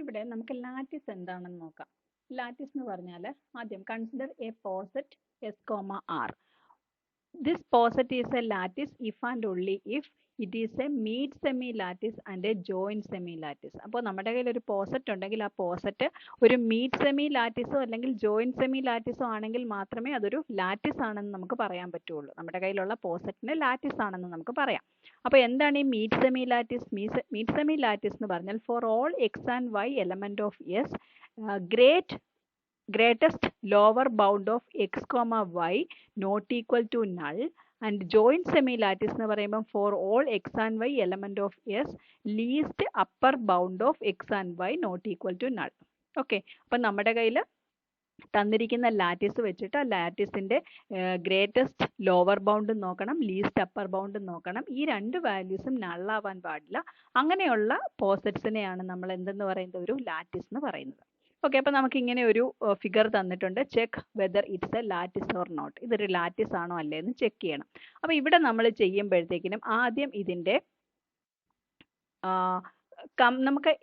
ഇവിടെ നമുക്ക് ലാറ്റിസ് എന്താണെന്ന് നോക്കാം. ലാറ്റിസ് എന്ന് പറഞ്ഞാൽ ആദ്യം consider a poset S comma R. This poset is a lattice if and only if it is a meet semi lattice and a joint semi lattice. അപ്പോൾ നമ്മുടെ കയ്യിൽ ഒരു പോസറ്റ് ഉണ്ടെങ്കിൽ ആ പോസറ്റ് ഒരു മീറ്റ് സെമി ലാറ്റിസോ അല്ലെങ്കിൽ ജോയിന്റ് സെമി ലാറ്റിസോ ആണെങ്കിൽ മാത്രമേ അതൊരു ലാറ്റിസ് ആണെന്ന് നമുക്ക് പറയാൻ പറ്റുള്ളൂ. നമ്മുടെ കയ്യിലുള്ള പോസറ്റിന് ലാറ്റിസ് ആണെന്ന് നമുക്ക് പറയാം. അപ്പോൾ എന്താണ് ഈ meet semi lattice? Meet semi lattice എന്ന് പറഞ്ഞാൽ for all X and Y element of S greatest lower bound of x comma y not equal to null and joint semi lattice എന്ന് പറയുമ്പോൾ for all x and y element of s least upper bound of x and y not equal to null. Okay, അപ്പം നമ്മുടെ കയ്യിൽ തന്നിരിക്കുന്ന lattice വെച്ചിട്ട് ആ ലാറ്റിസിന്റെ greatest lower bound നോക്കണം, least upper bound നോക്കണം. ഈ രണ്ട് വാല്യൂസും നള്ളാവാൻ പാടില്ല. അങ്ങനെയുള്ള പോസറ്റ്സിനെയാണ് നമ്മൾ എന്തെന്ന് പറയുന്നത്? ഒരു ലാറ്റിസ് എന്ന് പറയുന്നത്. ഓക്കെ, അപ്പോൾ നമുക്ക് ഇങ്ങനെ ഒരു ഫിഗർ തന്നിട്ടുണ്ട്. Check whether it's a lattice or not. ഇതൊരു ലാറ്റിസ് ആണോ അല്ലേ എന്ന് ചെക്ക് ചെയ്യണം. അപ്പോൾ ഇവിടെ നമ്മൾ ചെയ്യുമ്പോഴത്തേക്കിനും ആദ്യം ഇതിൻ്റെ നമുക്ക്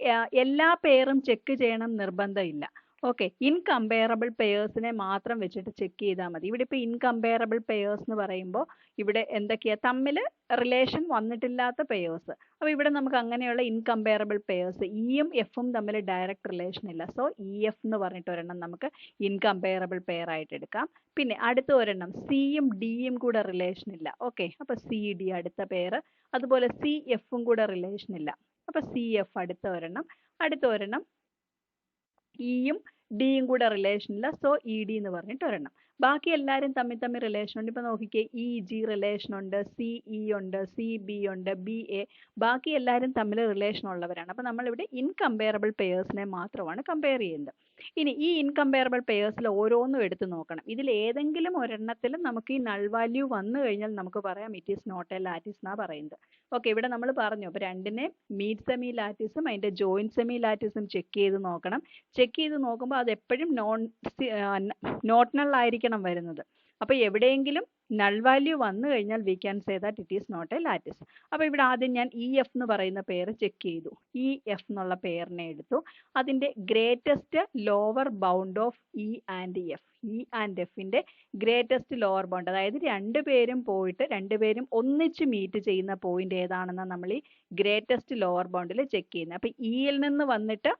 എല്ലാ പെയറും ചെക്ക് ചെയ്യണം നിർബന്ധമില്ല. ഓക്കെ, ഇൻകമ്പയറബിൾ പെയേഴ്സിനെ മാത്രം വെച്ചിട്ട് ചെക്ക് ചെയ്താൽ മതി. ഇവിടെ ഇപ്പോൾ ഇൻകമ്പയറബിൾ പെയേഴ്സ് എന്ന് പറയുമ്പോൾ ഇവിടെ എന്തൊക്കെയാണ്? തമ്മിൽ റിലേഷൻ വന്നിട്ടില്ലാത്ത പെയേഴ്സ്. അപ്പോൾ ഇവിടെ നമുക്ക് അങ്ങനെയുള്ള ഇൻകമ്പയറബിൾ പെയേഴ്സ് ഇയും എഫും തമ്മിൽ ഡയറക്റ്റ് റിലേഷൻ ഇല്ല. സോ ഇ എഫ് എന്ന് പറഞ്ഞിട്ട് ഒരെണ്ണം നമുക്ക് ഇൻകമ്പയറബിൾ പെയർ ആയിട്ട് എടുക്കാം. പിന്നെ അടുത്ത ഒരെണ്ണം സിയും ഡിയും കൂടെ റിലേഷൻ ഇല്ല. ഓക്കെ, അപ്പോൾ സി ഡി അടുത്ത പെയർ. അതുപോലെ സി എഫും കൂടെ റിലേഷൻ ഇല്ല. അപ്പോൾ സി എഫ് അടുത്ത ഒരെണ്ണം ഇയും ഡിയും കൂടെ റിലേഷൻ ഇല്ല. സോ ഇ ഡി എന്ന് പറഞ്ഞിട്ട് ഒരെണ്ണം. ബാക്കി എല്ലാവരും തമ്മിൽ റിലേഷൻ ഉണ്ട്. ഇപ്പൊ നോക്കിക്കേ, ഇ ജി റിലേഷൻ ഉണ്ട്, സി ഇ ഉണ്ട്, സി ബി ഉണ്ട്, ബി എ. ബാക്കി എല്ലാവരും തമ്മിൽ റിലേഷൻ ഉള്ളവരാണ്. അപ്പൊ നമ്മളിവിടെ ഇൻകമ്പയറബിൾ പെയേഴ്സിനെ മാത്രമാണ് കമ്പയർ ചെയ്യുന്നത്. ഇനി ഈ ഇൻകമ്പയറബിൾ പെയേഴ്സിൽ ഓരോന്നും എടുത്ത് നോക്കണം. ഇതിൽ ഏതെങ്കിലും ഒരെണ്ണത്തിലും നമുക്ക് ഈ നൾ വാല്യൂ വന്നു കഴിഞ്ഞാൽ നമുക്ക് പറയാം it is not a lattice എന്നാ പറയുന്നത്. ഓക്കെ, ഇവിടെ നമ്മൾ പറഞ്ഞു. അപ്പൊ രണ്ടിനെ മീറ്റ് സെമി ലാറ്റിസും അതിന്റെ ജോയിന്റ് സെമി ലാറ്റിസും ചെക്ക് ചെയ്ത് നോക്കണം. ചെക്ക് ചെയ്ത് നോക്കുമ്പോൾ അത് എപ്പോഴും നോട്ട് നൾ ആയിരിക്കണം വരുന്നത്. അപ്പൊ എവിടെയെങ്കിലും നൾ വാല്യൂ വന്നു കഴിഞ്ഞാൽ we can say that it is not a lattice. അപ്പൊ ഇവിടെ ആദ്യം ഞാൻ ഇ എഫ് എന്ന് പറയുന്ന പെയർ ചെക്ക് ചെയ്തു. ഇ എഫ് എന്നുള്ള പെയറിനെ എടുത്തു. അതിന്റെ greatest lower bound of E and F. E and എഫിന്റെ ഗ്രേറ്റസ്റ്റ് ലോവർ ബൗണ്ട്, അതായത് രണ്ടുപേരും ഒന്നിച്ച് മീറ്റ് ചെയ്യുന്ന പോയിന്റ് ഏതാണെന്ന് നമ്മൾ ഈ ഗ്രേറ്റസ്റ്റ് ലോവർ ബൗണ്ടിൽ ചെക്ക് ചെയ്യുന്നത്. അപ്പൊ ഇയിൽ നിന്ന് വന്നിട്ട്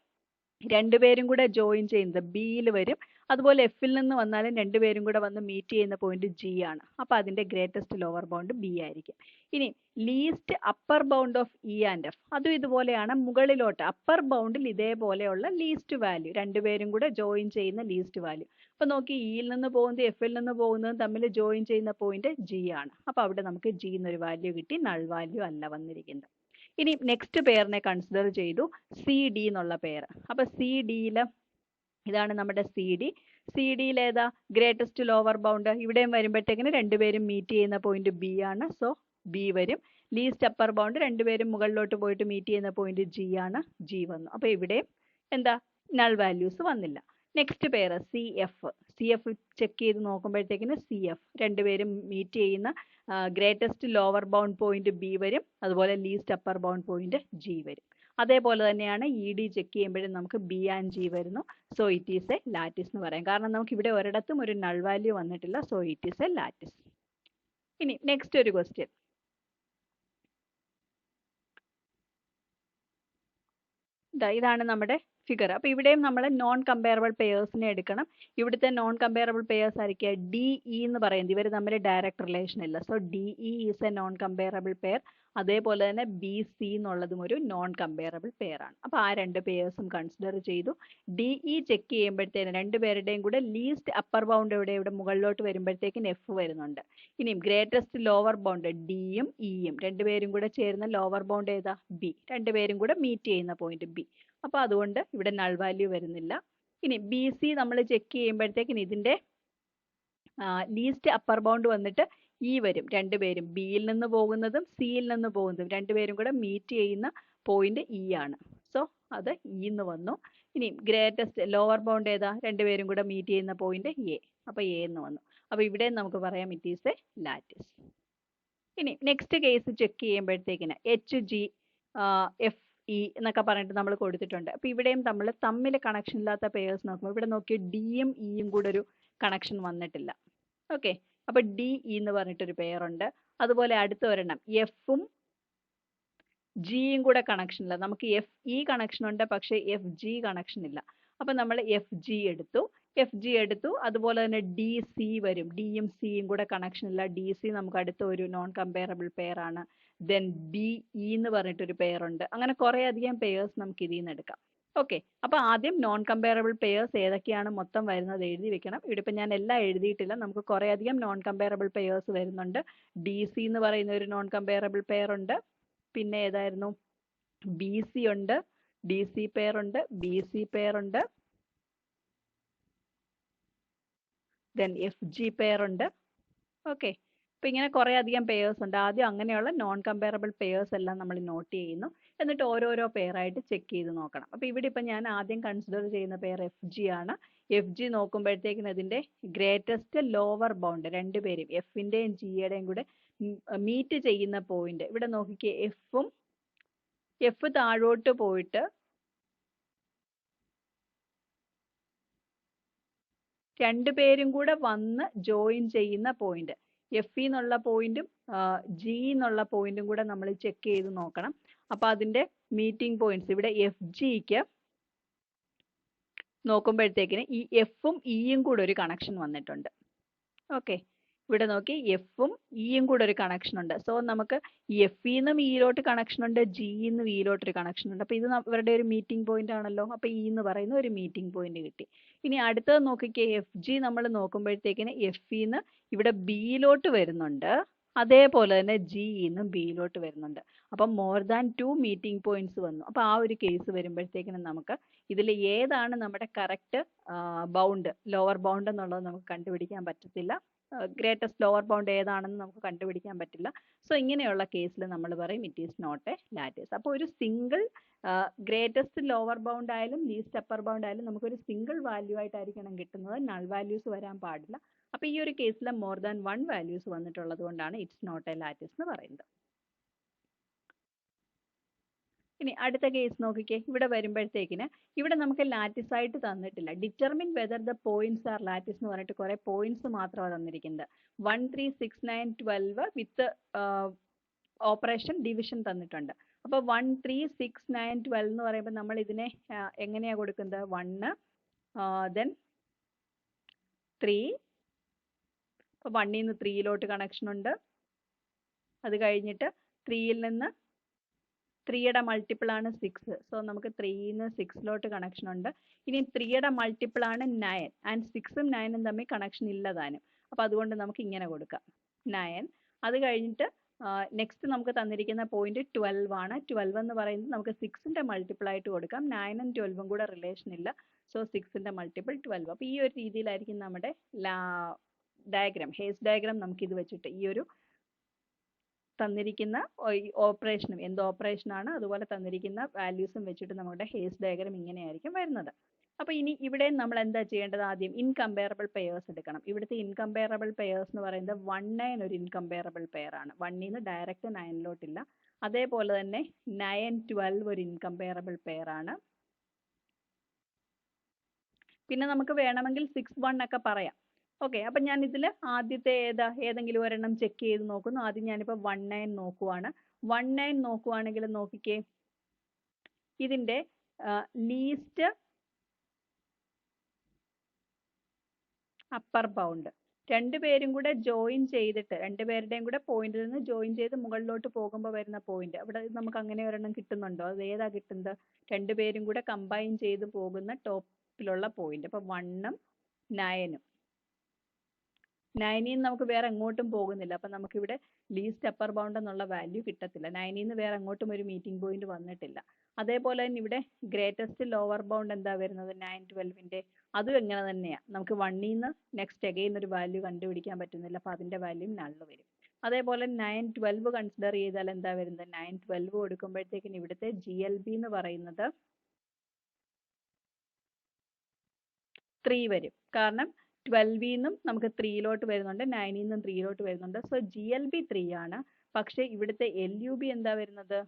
രണ്ടുപേരും കൂടെ ജോയിൻ ചെയ്യുന്നത് ബിയിൽ വരും. അതുപോലെ എഫിൽ നിന്ന് വന്നാലും രണ്ടുപേരും കൂടെ വന്ന് മീറ്റ് ചെയ്യുന്ന പോയിന്റ് ജി ആണ്. അപ്പൊ അതിന്റെ ഗ്രേറ്റസ്റ്റ് ലോവർ ബൗണ്ട് ബി ആയിരിക്കും. ഇനി least upper bound of E and F, അതും ഇതുപോലെയാണ്. മുകളിലോട്ട് അപ്പർ ബൗണ്ടിൽ ഇതേപോലെയുള്ള ലീസ്റ്റ് വാല്യൂ, രണ്ടുപേരും കൂടെ ജോയിൻ ചെയ്യുന്ന ലീസ്റ്റ് വാല്യൂ. അപ്പൊ നോക്കി, ഇയിൽ നിന്ന് പോകുന്നത് എഫിൽ നിന്ന് പോകുന്നതും തമ്മിൽ ജോയിൻ ചെയ്യുന്ന പോയിന്റ് ജി ആണ്. അപ്പൊ അവിടെ നമുക്ക് ജി എന്നൊരു വാല്യൂ കിട്ടി. നൾ വാല്യൂ അല്ല വന്നിരിക്കുന്നത്. ഇനി നെക്സ്റ്റ് പെയറിനെ കൺസിഡർ ചെയ്തു, സി ഡി എന്നുള്ള പെയർ. അപ്പൊ സി ഡിയിൽ ഇതാണ് നമ്മുടെ സി ഡി. സി ഡിയിൽ ഏതാ ഗ്രേറ്റസ്റ്റ് ലോവർ ബൗണ്ട്? ഇവിടെയും വരുമ്പോഴത്തേക്കിന് രണ്ടുപേരും മീറ്റ് ചെയ്യുന്ന പോയിന്റ് ബി ആണ്. സോ ബി വരും. ലീസ്റ്റ് അപ്പർ ബൗണ്ട് രണ്ടുപേരും മുകളിലോട്ട് പോയിട്ട് മീറ്റ് ചെയ്യുന്ന പോയിന്റ് ജി ആണ്. ജി വന്നു. അപ്പൊ ഇവിടെയും എന്താ നൾ വാല്യൂസ് വന്നില്ല. Next pair C F. C F check ചെയ്ത് നോക്കുമ്പോഴത്തേക്കിന് സി എഫ് രണ്ടുപേരും മീറ്റ് ചെയ്യുന്ന greatest lower bound point B വരും. അതുപോലെ least upper bound point G വരും. അതേപോലെ തന്നെയാണ് ഇ ഡി ചെക്ക് ചെയ്യുമ്പോഴും നമുക്ക് ബി ആൻഡ് ജി വരുന്നു. So it is a lattice എന്ന് പറയാം. കാരണം നമുക്ക് ഇവിടെ ഒരിടത്തും ഒരു നൾ വാല്യൂ വന്നിട്ടില്ല. So it is a lattice. ഇനി നെക്സ്റ്റ് ഒരു ക്വസ്റ്റ്യൻ. ഇതാണ് നമ്മുടെ ഫിഗർ. അപ്പൊ ഇവിടെയും നമ്മൾ നോൺ കമ്പയറബിൾ പെയേഴ്സിനെ എടുക്കണം. ഇവിടുത്തെ നോൺ കമ്പയറബിൾ പെയേഴ്സ് ആയിരിക്കുക ഡി ഇ എന്ന് പറയുന്നത്. ഇവർ തമ്മിൽ ഡയറക്റ്റ് റിലേഷൻ ഇല്ല. So D E is A non comparable pair. അതേപോലെ തന്നെ ബി സി എന്നുള്ളതും ഒരു നോൺ കമ്പയറബിൾ പെയർ ആണ്. അപ്പൊ ആ രണ്ട് പെയേഴ്സും കൺസിഡർ ചെയ്തു. ഡി ഇ ചെക്ക് ചെയ്യുമ്പോഴത്തേനും രണ്ടുപേരുടെയും കൂടെ ലീസ്റ്റ് അപ്പർ ബൗണ്ട് ഇവിടെ മുകളിലോട്ട് വരുമ്പോഴത്തേക്കും എഫ് വരുന്നുണ്ട്. ഇനിയും ഗ്രേറ്റസ്റ്റ് ലോവർ ബൗണ്ട് ഡിയും ഇയും രണ്ടുപേരും കൂടെ ചേരുന്ന ലോവർ ബൗണ്ട് ഏതാ? ബി. രണ്ടുപേരും കൂടെ മീറ്റ് ചെയ്യുന്ന പോയിന്റ് ബി. അപ്പൊ അതുകൊണ്ട് ഇവിടെ നൾ വാല്യൂ വരുന്നില്ല. ഇനി ബി സി നമ്മൾ ചെക്ക് ചെയ്യുമ്പോഴത്തേക്കിന് ഇതിന്റെ ലീസ്റ്റ് അപ്പർ ബൗണ്ട് വന്നിട്ട് ഇ വരും. രണ്ടുപേരും ബിയിൽ നിന്ന് പോകുന്നതും സിയിൽ നിന്ന് പോകുന്നതും രണ്ടുപേരും കൂടെ മീറ്റ് ചെയ്യുന്ന പോയിന്റ് ഇ ആണ്. സോ അത് ഇ എന്ന് വന്നു. ഇനി ഗ്രേറ്റസ്റ്റ് ലോവർ ബൗണ്ട് ഏതാ? രണ്ടുപേരും കൂടെ മീറ്റ് ചെയ്യുന്ന പോയിന്റ് എ. അപ്പൊ എ എന്ന് വന്നു. അപ്പൊ ഇവിടെ നമുക്ക് പറയാം ഇറ്റ് ഈസ് എ ലാറ്റിസ്. ഇനി നെക്സ്റ്റ് കേസ് ചെക്ക് ചെയ്യുമ്പോഴത്തേക്കിന് എച്ച് ജി എഫ് ഇ എന്നൊക്കെ പറഞ്ഞിട്ട് നമ്മൾ കൊടുത്തിട്ടുണ്ട്. അപ്പോൾ ഇവിടെയും നമ്മൾ തമ്മിൽ കണക്ഷൻ ഇല്ലാത്ത പേയേഴ്സ് നോക്കുമ്പോൾ ഇവിടെ നോക്കി ഡിയും ഇയും കൂടെ ഒരു കണക്ഷൻ വന്നിട്ടില്ല. ഓക്കെ, അപ്പോൾ ഡി ഇ എന്ന് പറഞ്ഞിട്ടൊരു പെയറുണ്ട്. അതുപോലെ അടുത്ത ഒരെണ്ണം എഫും ജിയും കൂടെ കണക്ഷൻ ഇല്ല. നമുക്ക് എഫ് ഇ കണക്ഷൻ ഉണ്ട്, പക്ഷേ എഫ് ജി കണക്ഷൻ ഇല്ല. അപ്പം നമ്മൾ എഫ് ജി എടുത്തു. അതുപോലെ തന്നെ ഡി സി വരും. ഡിയും സിയും കൂടെ കണക്ഷൻ ഇല്ല. ഡി സി നമുക്ക് അടുത്ത ഒരു നോൺ കമ്പയറബിൾ പെയർ ആണ്. ദെൻ ബി ഇ എന്ന് പറഞ്ഞിട്ടൊരു പെയർ ഉണ്ട്. അങ്ങനെ കുറേ അധികം പെയേഴ്സ് നമുക്ക് ഇതിൽ നിന്ന് എടുക്കാം. ഓക്കെ, അപ്പോൾ ആദ്യം നോൺ കമ്പയറബിൾ പെയേഴ്സ് ഏതൊക്കെയാണ് മൊത്തം വരുന്നത് എഴുതി വെക്കണം. ഇവിടെ ഇപ്പം ഞാൻ എല്ലാം എഴുതിയിട്ടില്ല. നമുക്ക് കുറേ അധികം നോൺ കമ്പയറബിൾ പെയേഴ്സ് വരുന്നുണ്ട്. ഡി സി എന്ന് പറയുന്ന ഒരു നോൺ കമ്പയറബിൾ പെയർ ഉണ്ട്. പിന്നെ ഏതായിരുന്നു, ബി സി ഉണ്ട്, ഡി സി പെയർ ഉണ്ട്, ബി സി പെയർ ഉണ്ട്, ദെൻ എഫ് ജി പെയർ ഉണ്ട്. ഓക്കെ, അപ്പോൾ ഇങ്ങനെ കുറേ അധികം പെയേഴ്സ് ഉണ്ട്. ആദ്യം അങ്ങനെയുള്ള നോൺ കമ്പയറബിൾ പെയേഴ്സ് എല്ലാം നമ്മൾ നോട്ട് ചെയ്യുന്നു. എന്നിട്ട് ഓരോരോ പെയറായിട്ട് ചെക്ക് ചെയ്ത് നോക്കണം. അപ്പോൾ ഇവിടെ ഇപ്പം ഞാൻ ആദ്യം കൺസിഡർ ചെയ്യുന്ന പെയർ എഫ് ജി ആണ്. എഫ് ജി നോക്കുമ്പോഴത്തേക്കിന് അതിൻ്റെ ഗ്രേറ്റസ്റ്റ് ലോവർ ബൗണ്ട് രണ്ടുപേരും എഫിൻ്റെയും ജിയുടെയും കൂടെ മീറ്റ് ചെയ്യുന്ന പോയിന്റ് ഇവിടെ നോക്കിക്കേ. എഫ് താഴോട്ട് പോയിട്ട് രണ്ടുപേരും കൂടെ വന്ന് ജോയിൻ ചെയ്യുന്ന പോയിന്റ് എഫ് എന്നുള്ള പോയിന്റും ജി എന്നുള്ള പോയിന്റും കൂടെ നമ്മൾ ചെക്ക് ചെയ്ത് നോക്കണം. അപ്പോൾ അതിൻ്റെ മീറ്റിംഗ് പോയിന്റ്സ് ഇവിടെ എഫ് ജിക്ക് നോക്കുമ്പോഴത്തേക്കിന് ഈ എഫും ഇയും കൂടെ ഒരു കണക്ഷൻ വന്നിട്ടുണ്ട്. ഓക്കെ, ഇവിടെ നോക്കി എഫും ഇയും കൂടെ ഒരു കണക്ഷൻ ഉണ്ട്. സോ നമുക്ക് എഫ് നിന്നും ഇയിലോട്ട് കണക്ഷൻ ഉണ്ട്, ജി നിന്നും ഇയിലോട്ട് ഒരു കണക്ഷൻ ഉണ്ട്. അപ്പോൾ ഇത് ഇവരുടെ ഒരു മീറ്റിംഗ് പോയിന്റ് ആണല്ലോ. അപ്പോൾ ഇ എന്ന് പറയുന്ന ഒരു മീറ്റിംഗ് പോയിന്റ് കിട്ടി. ഇനി അടുത്തത് നോക്കിക്കേ, എഫ് ജി നമ്മൾ നോക്കുമ്പോഴത്തേക്കിന് എഫ് നിന്ന് ഇവിടെ ബിയിലോട്ട് വരുന്നുണ്ട്, അതേപോലെ തന്നെ ജി നിന്നും ബിയിലോട്ട് വരുന്നുണ്ട്. അപ്പം മോർ ദാൻ 2 മീറ്റിംഗ് പോയിന്റ്സ് വന്നു. അപ്പോൾ ആ ഒരു കേസ് വരുമ്പോഴത്തേക്കിനും നമുക്ക് ഇതിൽ ഏതാണ് നമ്മുടെ കറക്റ്റ് ബൗണ്ട്, ലോവർ ബൗണ്ട് എന്നുള്ളത് നമുക്ക് കണ്ടുപിടിക്കാൻ പറ്റത്തില്ല. ഗ്രേറ്റസ്റ്റ് ലോവർ ബൗണ്ട് ഏതാണെന്ന് നമുക്ക് കണ്ടുപിടിക്കാൻ പറ്റില്ല. സോ ഇങ്ങനെയുള്ള കേസിൽ നമ്മൾ പറയും it is not a lattice. അപ്പോൾ ഒരു സിംഗിൾ ഗ്രേറ്റസ്റ്റ് ലോവർ ബൗണ്ട് ആയാലും ലീസ്റ്റ് അപ്പർ ബൗണ്ട് ആയാലും നമുക്കൊരു സിംഗിൾ വാല്യൂ ആയിട്ടായിരിക്കണം കിട്ടുന്നത്. നൾ വാല്യൂസ് വരാൻ പാടില്ല. അപ്പോൾ ഈ ഒരു കേസിൽ മോർ ദാൻ 1 വാല്യൂസ് വന്നിട്ടുള്ളത് കൊണ്ടാണ് ഇറ്റ്സ് നോട്ട് എ ലാറ്റിസ് എന്ന് പറയുന്നത്. ഇനി അടുത്ത കേസ് നോക്കിക്കേ. ഇവിടെ വരുമ്പോഴത്തേക്കിന് ഇവിടെ നമുക്ക് ലാറ്റിസ് ആയിട്ട് തന്നിട്ടില്ല. Determine whether the points R lattice എന്ന് പറഞ്ഞിട്ട് കുറേ പോയിന്റ്സ് മാത്രമാണ് തന്നിരിക്കുന്നത്. 1, 3, 6, 9, 12 വിത്ത് ഓപ്പറേഷൻ ഡിവിഷൻ തന്നിട്ടുണ്ട്. അപ്പോൾ 1, 3, 6, 9, 12 എന്ന് പറയുമ്പോൾ നമ്മൾ ഇതിനെ എങ്ങനെയാണ് കൊടുക്കുന്നത്? 1 ദെൻ 3. അപ്പോൾ 1 നിന്ന് 3യിലോട്ട് കണക്ഷൻ ഉണ്ട്. അത് കഴിഞ്ഞിട്ട് 3യിൽ നിന്ന് 3യുടെ മൾട്ടിപ്പിൾ ആണ് 6. സോ നമുക്ക് 3യിൽ നിന്ന് 6ലോട്ട് കണക്ഷൻ ഉണ്ട്. ഇനി 3യുടെ മൾട്ടിപ്പിൾ ആണ് 9 ആൻഡ് 6ഉം 9ഉം തമ്മിൽ കണക്ഷൻ ഇല്ലതാനും. അപ്പോൾ അതുകൊണ്ട് നമുക്ക് ഇങ്ങനെ കൊടുക്കാം 9. അത് കഴിഞ്ഞിട്ട് നെക്സ്റ്റ് നമുക്ക് തന്നിരിക്കുന്ന പോയിന്റ് 12 ആണ്. 12 എന്ന് പറയുന്നത് നമുക്ക് 6ന്റെ മൾട്ടിപ്പിൾ ആയിട്ട് കൊടുക്കാം. 9ഉം 12ഉം കൂടെ റിലേഷൻ ഇല്ല. സോ 6ന്റെ മൾട്ടിപ്പിൾ 12. അപ്പോൾ ഈ ഒരു രീതിയിലായിരിക്കും നമ്മുടെ ഡയഗ്രാം, ഹേസ് ഡയഗ്രാം നമുക്ക് ഇത് വെച്ചിട്ട് ഈ ഒരു തന്നിരിക്കുന്ന ഓപ്പറേഷനും എന്ത് ഓപ്പറേഷനാണ് അതുപോലെ തന്നിരിക്കുന്ന വാല്യൂസും വെച്ചിട്ട് നമ്മുടെ ഹേസ് ഡയഗ്രാം ഇങ്ങനെയായിരിക്കും വരുന്നത്. അപ്പോൾ ഇനി ഇവിടെ നമ്മൾ എന്താ ചെയ്യേണ്ടത്? ആദ്യം ഇൻകമ്പയറബിൾ പെയേഴ്സ് എടുക്കണം. ഇവിടുത്തെ ഇൻകമ്പയറബിൾ പെയേഴ്സ് എന്ന് പറയുന്നത് 1, 9 ഒരു ഇൻകമ്പയറബിൾ പെയർ ആണ്. 1ൽ നിന്ന് ഡയറക്റ്റ് 9ലോട്ടില്ല. അതേപോലെ തന്നെ 9, 12 ഒരു ഇൻകമ്പയറബിൾ പെയർ ആണ്. പിന്നെ നമുക്ക് വേണമെങ്കിൽ 6, 1 ഒക്കെ പറയാം. ഓക്കെ, അപ്പം ഞാൻ ഇതിൽ ആദ്യത്തെ ഏതെങ്കിലും ഒരെണ്ണം ചെക്ക് ചെയ്ത് നോക്കുന്നു. ആദ്യം ഞാനിപ്പോൾ 1, 9 നോക്കുവാണ്. 1, 9 നോക്കുവാണെങ്കിൽ നോക്കിക്കേ, ഇതിൻ്റെ ലീസ്റ്റ് അപ്പർ ബൗണ്ട് രണ്ടുപേരും കൂടെ ജോയിൻ ചെയ്തിട്ട് രണ്ടുപേരുടെയും കൂടെ പോയിന്റിൽ നിന്ന് ജോയിൻ ചെയ്ത് മുകളിലോട്ട് പോകുമ്പോൾ വരുന്ന പോയിന്റ് അവിടെ നമുക്ക് അങ്ങനെ ഒരെണ്ണം കിട്ടുന്നുണ്ടോ? അത് ഏതാ കിട്ടുന്നത്? രണ്ടുപേരും കൂടെ കമ്പൈൻ ചെയ്ത് പോകുന്ന ടോപ്പിലുള്ള പോയിന്റ്. അപ്പോൾ 1ഉം 9ഉം 9ൽ നിന്ന് നമുക്ക് വേറെ എങ്ങോട്ടും പോകുന്നില്ല. അപ്പം നമുക്കിവിടെ ലീസ്റ്റ് അപ്പർ ബൗണ്ട് എന്നുള്ള വാല്യൂ കിട്ടത്തില്ല. 9ൽ നിന്ന് വേറെ എങ്ങോട്ടും ഒരു മീറ്റിംഗ് പോയിന്റ് വന്നിട്ടില്ല. അതേപോലെ തന്നെ ഇവിടെ ഗ്രേറ്റസ്റ്റ് ലോവർ ബൗണ്ട് എന്താ വരുന്നത്? 9, 12ന്റെ അതും എങ്ങനെ തന്നെയാണ്. നമുക്ക് 1ൽ നിന്ന് നെക്സ്റ്റ് അഗെയിൻ ഒരു വാല്യൂ കണ്ടുപിടിക്കാൻ പറ്റുന്നില്ല. അപ്പോൾ അതിൻ്റെ വാല്യൂ നള്ള് വരും. അതേപോലെ 9, 12 കൺസിഡർ ചെയ്താൽ എന്താ വരുന്നത്? 9, 12 കൊടുക്കുമ്പോഴത്തേക്കിന് ഇവിടുത്തെ GLB എന്ന് പറയുന്നത് 3 വരും. കാരണം 12ൽ നിന്നും നമുക്ക് 3ലോട്ട് വരുന്നുണ്ട്, 9ൽ നിന്നും 3ലോട്ട് വരുന്നുണ്ട്. സോ GLB 3 ആണ്. പക്ഷേ ഇവിടുത്തെ LUB എന്താ വരുന്നത്?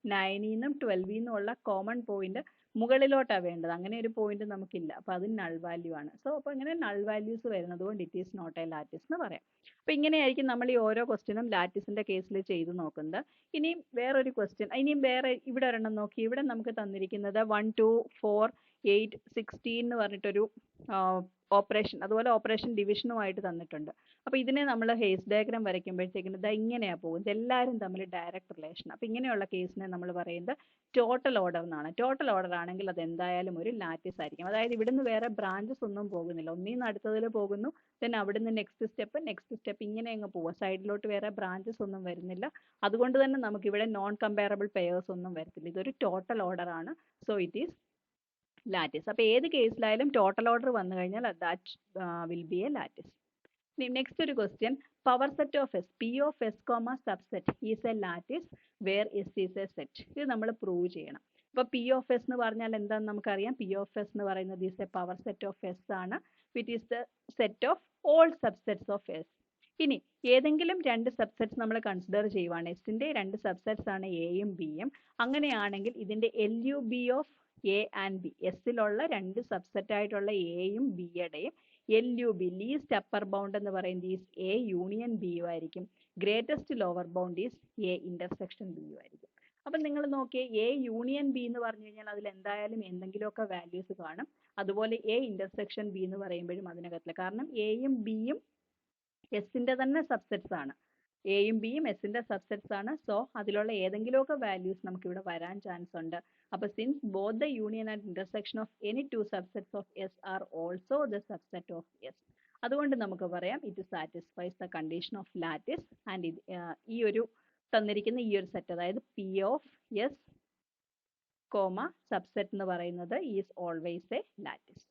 9 നിന്നും 12 നിന്നും ഉള്ള കോമൺ പോയിന്റ് മുകളിലോട്ടാണ് വേണ്ടത്. അങ്ങനെ ഒരു പോയിന്റ് നമുക്കില്ല. അപ്പോൾ അത് നൾ വാല്യൂ ആണ്. സോ അപ്പോൾ ഇങ്ങനെ നൾ വാല്യൂസ് വരുന്നത് കൊണ്ട് it is not a lattice എന്ന് പറയാം. അപ്പോൾ ഇങ്ങനെയായിരിക്കും നമ്മൾ ഈ ഓരോ ക്വസ്റ്റ്യനും ലാറ്റിസിന്റെ കേസിൽ ചെയ്ത് നോക്കുന്നത്. ഇനിയും വേറൊരു ക്വസ്റ്റ്യൻ, ഇനിയും വേറെ ഇവിടെ ഒരെണ്ണം നോക്കി. ഇവിടെ നമുക്ക് തന്നിരിക്കുന്നത് 1 2 4 8 16 എന്ന് പറഞ്ഞിട്ടൊരു ഓപ്പറേഷൻ, അതുപോലെ ഓപ്പറേഷൻ ഡിവിഷനുമായിട്ട് തന്നിട്ടുണ്ട്. അപ്പോൾ ഇതിനെ നമ്മൾ ഹേസ് ഡയഗ്രാം വരയ്ക്കുമ്പോഴത്തേക്കിന് ഇത് ഇങ്ങനെയാണ് പോകുന്നത്. എല്ലാവരും തമ്മിൽ ഡയറക്റ്റ് റിലേഷൻ. അപ്പോൾ ഇങ്ങനെയുള്ള കേസിനെ നമ്മൾ പറയുന്നത് ടോട്ടൽ ഓർഡർ എന്നാണ്. ടോട്ടൽ ഓർഡർ ആണെങ്കിൽ അത് എന്തായാലും ഒരു ലാറ്റിസ് ആയിരിക്കും. അതായത് ഇവിടുന്ന് വേറെ ബ്രാഞ്ചസ് ഒന്നും പോകുന്നില്ല. ഒന്നീന്ന് അടുത്തതിൽ പോകുന്നു, ദെൻ അവിടുന്ന് നെക്സ്റ്റ് സ്റ്റെപ്പ് ഇങ്ങനെ അങ്ങ് പോവുക. സൈഡിലോട്ട് വേറെ ബ്രാഞ്ചസ് ഒന്നും വരുന്നില്ല. അതുകൊണ്ട് തന്നെ നമുക്ക് ഇവിടെ നോൺ കമ്പയറബിൾ പെയേഴ്സ് ഒന്നും വരത്തില്ല. ഇതൊരു ടോട്ടൽ ഓർഡർ ആണ്. So it is lattice. അപ്പോൾ ഏത് കേസിലായാലും ടോട്ടൽ ഓർഡർ വന്നു കഴിഞ്ഞാൽ that will be a lattice. Next ഒരു question, power set of S P of S comma subset is a lattice where S is a set. ഇത് നമ്മൾ prove ചെയ്യണം. അപ്പോൾ പി ഓഫ് എസ് എന്ന് പറഞ്ഞാൽ എന്താണെന്ന് നമുക്കറിയാം. പി ഓഫ് എസ് എന്ന് പറയുന്നത് is a power set of S ആണ്, which is the set of all subsets of S. ഇനി ഏതെങ്കിലും രണ്ട് സബ്സെറ്റ്സ് നമ്മൾ കൺസിഡർ ചെയ്യുവാണ്. എസിന്റെ രണ്ട് സബ്സെറ്റ്സ് ആണ് എയും ബിയും. അങ്ങനെയാണെങ്കിൽ ഇതിന്റെ L U B of A and B, എസിലുള്ള രണ്ട് സബ്സെറ്റ് ആയിട്ടുള്ള എയും ബിയുടെയും L U B, least upper bound എന്ന് പറയുന്നത് is A union B U ആയിരിക്കും. Greatest lower bound is A intersection B U ആയിരിക്കും. അപ്പം നിങ്ങൾ നോക്കിയേ, എ യൂണിയൻ ബി എന്ന് പറഞ്ഞു കഴിഞ്ഞാൽ അതിൽ എന്തായാലും എന്തെങ്കിലുമൊക്കെ വാല്യൂസ് കാണും. അതുപോലെ എ ഇന്റർസെക്ഷൻ ബി എന്ന് പറയുമ്പോഴും അതിനകത്തില്ല. കാരണം എയും ബിയും എസിന്റെ തന്നെ സബ്സെറ്റ്സ് ആണ്. എയും ബിയും എസിന്റെ സബ്സെറ്റ്സ് ആണ്. സോ അതിലുള്ള ഏതെങ്കിലുമൊക്കെ വാല്യൂസ് നമുക്ക് ഇവിടെ വരാൻ ചാൻസ് ഉണ്ട്. അപ്പോൾ since both the union and intersection of any two subsets of S are also the subset of S, അതുകൊണ്ട് നമുക്ക് പറയാം it satisfies the condition of lattice. And ഈ ഒരു തന്നിരിക്കുന്ന ഈ ഒരു സെറ്റ്, അതായത് P of S comma subset എന്ന് പറയുന്നത് ഈസ് ഓൾവേസ് എ ലാറ്റിസ്.